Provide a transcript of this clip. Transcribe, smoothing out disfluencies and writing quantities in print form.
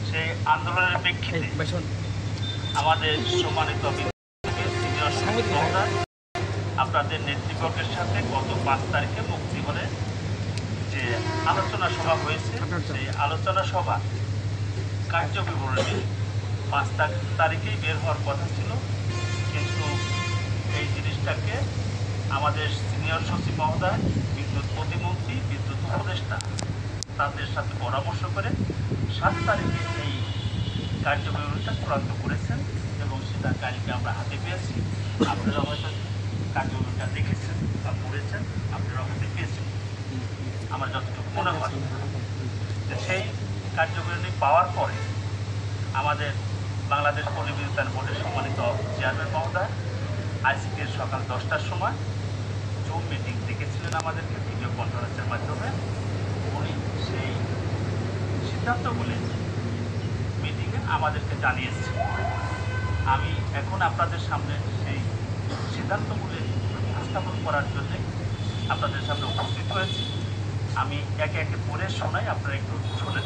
সেই আন্দোলনের প্রেক্ষিতে আমাদের সম্মানিত আপনাদের নেতৃবর্গের সাথে গত 5 তারিখে মুক্তি হলে যে আলোচনা সভা হয়েছে, সেই আলোচনা সভা কার্যবিবরণী 5 তারিখেই বের হওয়ার কথা ছিল। কিন্তু এই জিনিসটাকে আমাদের সিনিয়র সচিব মহোদয়, বিদ্যুৎ প্রতিমন্ত্রী, বিদ্যুৎ উপদেষ্টা তাদের সাথে পরামর্শ করে 7 তারিখে এই কার্যবিবরণীটা চূড়ান্ত করেছেন এবং সেটা কালকে আমরা হাতে পেয়েছি। আপনারা হয়তো কার্যবিবরণীটা দেখেছেন বা পড়েছেন, আপনারা হাতে পেয়েছেন আমার যতটুকু মনে হয়। সেই কার্যবিবরণী পাওয়ার পরে আমাদের বাংলাদেশ পল্লী বিদ্যুতায়ন বোর্ডের সম্মানিত চেয়ারম্যান মহোদয় আজকের সকাল 10টার সময় জুম মিটিং ডেকেছিলেন আমাদেরকে ভিডিও কনফারেন্সের মাধ্যমে। উনি সেই সিদ্ধান্তগুলি মিটিংয়ে আমাদেরকে জানিয়েছেন। আমি এখন আপনাদের সামনে সেই সিদ্ধান্তগুলি উপস্থাপন করার জন্যে আপনাদের সামনে উপস্থিত হয়েছি। আমি একে একে পড়ে শোনাই, আপনারা একটু শুনেন।